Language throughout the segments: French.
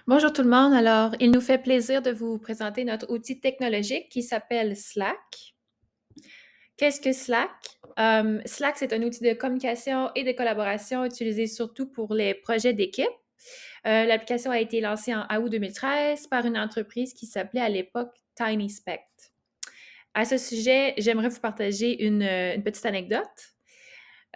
Bonjour tout le monde. Alors, il nous fait plaisir de vous présenter notre outil technologique qui s'appelle Slack. Qu'est-ce que Slack? Slack, c'est un outil de communication et de collaboration utilisé surtout pour les projets d'équipe. L'application a été lancée en août 2013 par une entreprise qui s'appelait à l'époque TinySpect. À ce sujet, j'aimerais vous partager une petite anecdote.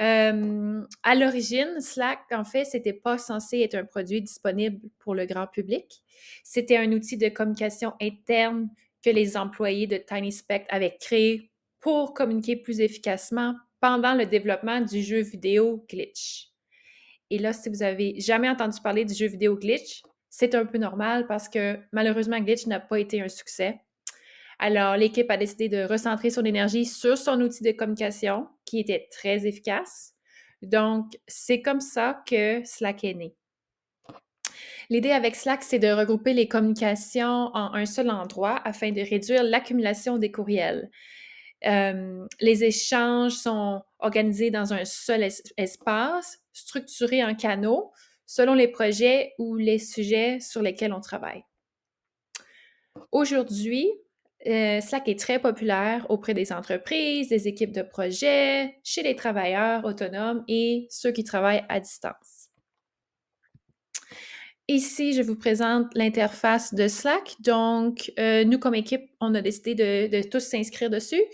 À l'origine, Slack, en fait, c'était pas censé être un produit disponible pour le grand public. C'était un outil de communication interne que les employés de TinySpect avaient créé pour communiquer plus efficacement pendant le développement du jeu vidéo Glitch. Et là, si vous avez jamais entendu parler du jeu vidéo Glitch, c'est un peu normal parce que malheureusement, Glitch n'a pas été un succès. Alors, l'équipe a décidé de recentrer son énergie sur son outil de communication qui était très efficace. Donc, c'est comme ça que Slack est né. L'idée avec Slack, c'est de regrouper les communications en un seul endroit afin de réduire l'accumulation des courriels. Les échanges sont organisés dans un seul espace, structurés en canaux, selon les projets ou les sujets sur lesquels on travaille. Aujourd'hui, Slack est très populaire auprès des entreprises, des équipes de projet, chez les travailleurs autonomes et ceux qui travaillent à distance. Ici, je vous présente l'interface de Slack. Donc, nous, comme équipe, on a décidé de tous s'inscrire dessus.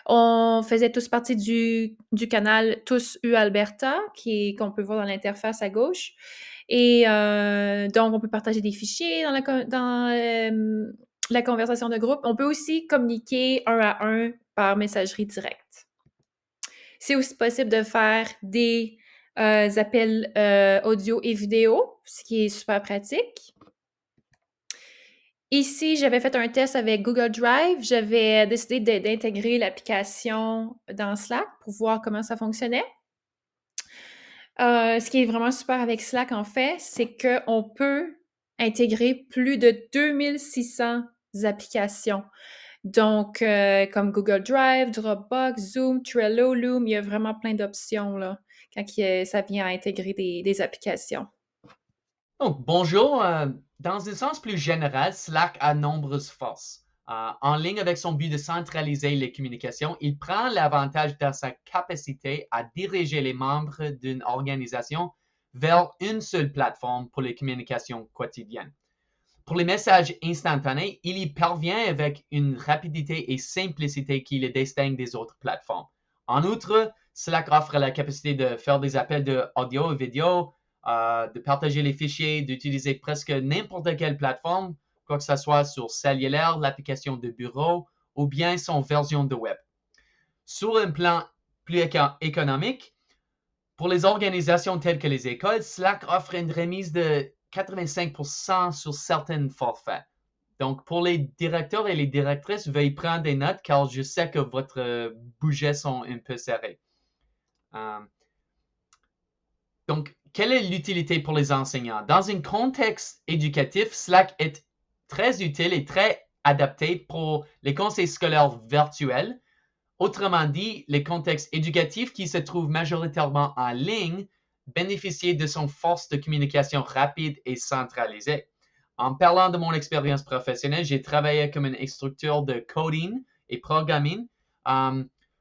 On faisait tous partie du canal Tous U Alberta, qu'on peut voir dans l'interface à gauche. Et donc, on peut partager des fichiers dans la conversation de groupe. On peut aussi communiquer un à un par messagerie directe. C'est aussi possible de faire des appels audio et vidéo, ce qui est super pratique. Ici, j'avais fait un test avec Google Drive. J'avais décidé d'intégrer l'application dans Slack pour voir comment ça fonctionnait. Ce qui est vraiment super avec Slack, en fait, c'est qu'on peut intégrer plus de 2600 applications. Donc, comme Google Drive, Dropbox, Zoom, Trello, Loom, il y a vraiment plein d'options là, quand ça vient à intégrer des applications. Donc, bonjour. Dans un sens plus général, Slack a nombreuses forces. En ligne avec son but de centraliser les communications, il prend l'avantage de sa capacité à diriger les membres d'une organisation vers une seule plateforme pour les communications quotidiennes. Pour les messages instantanés, il y parvient avec une rapidité et simplicité qui le distingue des autres plateformes. En outre, Slack offre la capacité de faire des appels de audio et vidéo, de partager les fichiers, d'utiliser presque n'importe quelle plateforme, quoi que ce soit sur cellulaire, l'application de bureau ou bien son version de web. Sur un plan plus économique, pour les organisations telles que les écoles, Slack offre une remise de 85% sur certains forfaits. Donc, pour les directeurs et les directrices, veuillez prendre des notes car je sais que votre budget sont un peu serrés. Donc, quelle est l'utilité pour les enseignants? Dans un contexte éducatif, Slack est très utile et très adapté pour les conseils scolaires virtuels. Autrement dit, les contextes éducatifs qui se trouvent majoritairement en ligne bénéficient de son force de communication rapide et centralisée. En parlant de mon expérience professionnelle, j'ai travaillé comme un instructeur de coding et programming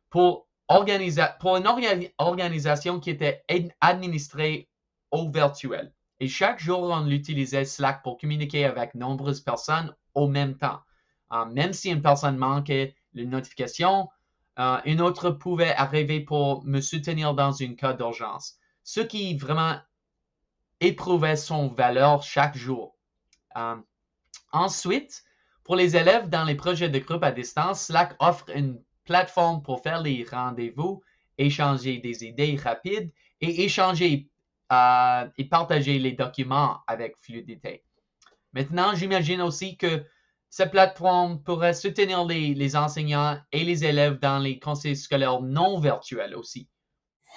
pour une organisation qui était administrée au virtuel. Et chaque jour, on utilisait Slack pour communiquer avec nombreuses personnes au même temps. Même si une personne manquait une notification, une autre pouvait arriver pour me soutenir dans une cas d'urgence. Ce qui vraiment éprouvait son valeur chaque jour. Ensuite, pour les élèves dans les projets de groupe à distance, Slack offre une plateforme pour faire les rendez-vous, échanger des idées rapides et échanger et partager les documents avec fluidité. Maintenant, j'imagine aussi que cette plateforme pourrait soutenir les enseignants et les élèves dans les conseils scolaires non virtuels aussi.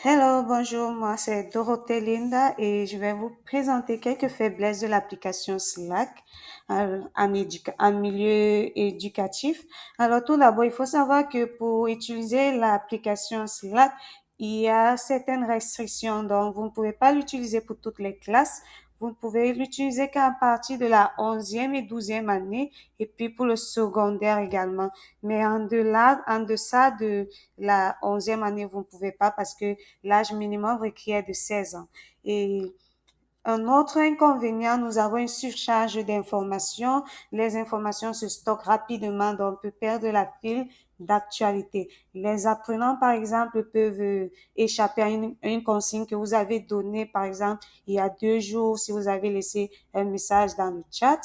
Hello, bonjour, moi c'est Dorothée Linda et je vais vous présenter quelques faiblesses de l'application Slack en milieu éducatif. Alors tout d'abord, il faut savoir que pour utiliser l'application Slack, il y a certaines restrictions, donc vous ne pouvez pas l'utiliser pour toutes les classes. vous ne pouvez l'utiliser qu'à partir de la 11e et 12e année, et puis pour le secondaire également. Mais en deçà de la 11e année, vous ne pouvez pas parce que l'âge minimum requiert de 16 ans. Et un autre inconvénient, nous avons une surcharge d'informations. Les informations se stockent rapidement, donc on peut perdre la fil d'actualité. Les apprenants, par exemple, peuvent échapper à une consigne que vous avez donnée, par exemple, il y a 2 jours, si vous avez laissé un message dans le chat.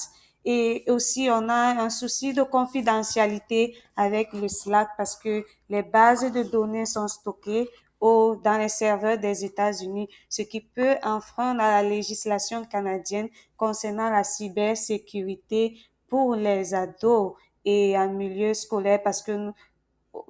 Et aussi, on a un souci de confidentialité avec le Slack parce que les bases de données sont stockées dans les serveurs des États-Unis, ce qui peut enfreindre à la législation canadienne concernant la cybersécurité pour les ados et en milieu scolaire parce que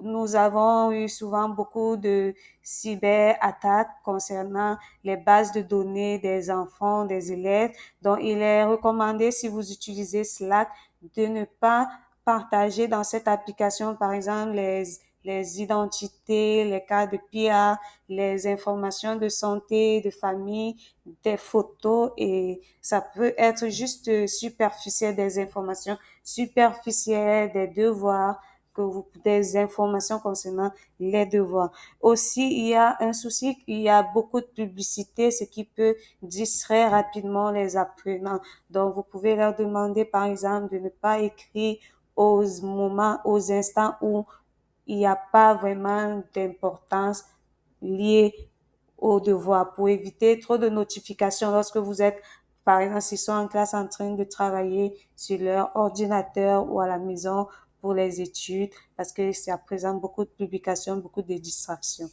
nous avons eu souvent beaucoup de cyberattaques concernant les bases de données des enfants, des élèves. Donc, il est recommandé, si vous utilisez Slack, de ne pas partager dans cette application, par exemple, les identités, les cas de PR, les informations de santé, de famille, des photos, et ça peut être juste superficiel, des informations superficielles, des devoirs, des informations concernant les devoirs. Aussi, il y a un souci, il y a beaucoup de publicité, ce qui peut distraire rapidement les apprenants. Donc, vous pouvez leur demander, par exemple, de ne pas écrire aux moments, aux instants où il n'y a pas vraiment d'importance liée au devoir pour éviter trop de notifications lorsque vous êtes, par exemple, s'ils sont en classe en train de travailler sur leur ordinateur ou à la maison pour les études, parce que ça présente beaucoup de publications, beaucoup de distractions.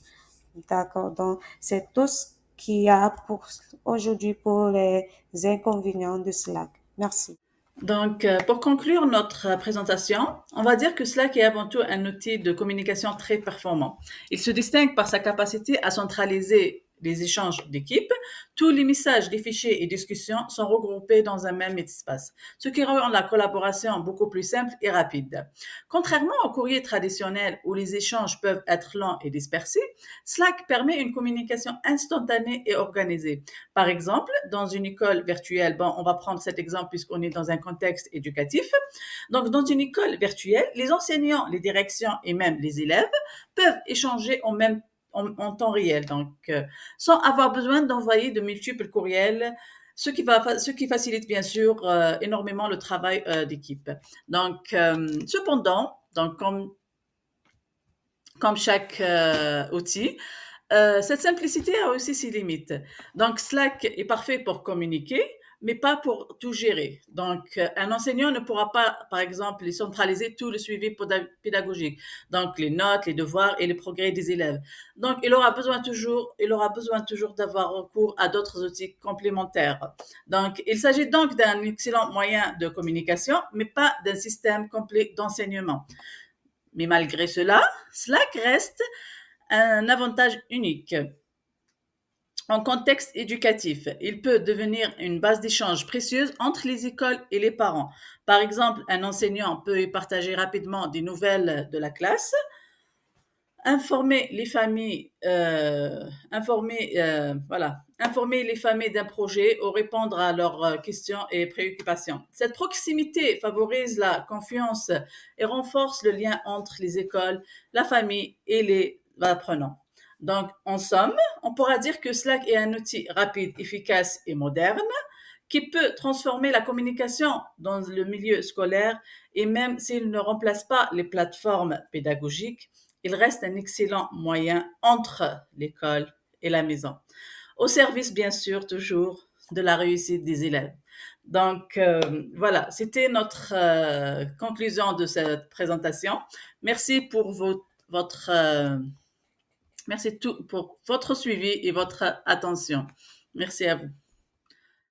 D'accord. Donc, c'est tout ce qu'il y a pour aujourd'hui pour les inconvénients de Slack. Merci. Donc, pour conclure notre présentation, on va dire que Slack est avant tout un outil de communication très performant. Il se distingue par sa capacité à centraliser les échanges d'équipe. Tous les messages, les fichiers et discussions sont regroupés dans un même espace, ce qui rend la collaboration beaucoup plus simple et rapide. Contrairement au courrier traditionnel où les échanges peuvent être lents et dispersés, Slack permet une communication instantanée et organisée. Par exemple, dans une école virtuelle, on va prendre cet exemple puisqu'on est dans un contexte éducatif. Donc, dans une école virtuelle, les enseignants, les directions et même les élèves peuvent échanger en temps réel, donc sans avoir besoin d'envoyer de multiples courriels, ce qui facilite bien sûr énormément le travail d'équipe. Donc, cependant, donc comme chaque outil, cette simplicité a aussi ses limites. Donc, Slack est parfait pour communiquer, mais pas pour tout gérer. Donc, un enseignant ne pourra pas, par exemple, centraliser tout le suivi pédagogique, donc les notes, les devoirs et les progrès des élèves. Donc, il aura besoin toujours d'avoir recours à d'autres outils complémentaires. Donc, il s'agit donc d'un excellent moyen de communication, mais pas d'un système complet d'enseignement. Mais malgré cela, Slack reste un avantage unique. En contexte éducatif, il peut devenir une base d'échange précieuse entre les écoles et les parents. Par exemple, un enseignant peut y partager rapidement des nouvelles de la classe, informer les familles d'un projet ou répondre à leurs questions et préoccupations. Cette proximité favorise la confiance et renforce le lien entre les écoles, la famille et les apprenants. Donc, en somme, on pourra dire que Slack est un outil rapide, efficace et moderne qui peut transformer la communication dans le milieu scolaire, et même s'il ne remplace pas les plateformes pédagogiques, il reste un excellent moyen entre l'école et la maison, au service bien sûr toujours de la réussite des élèves. Donc voilà, c'était notre conclusion de cette présentation. Merci pour pour votre suivi et votre attention. Merci à vous.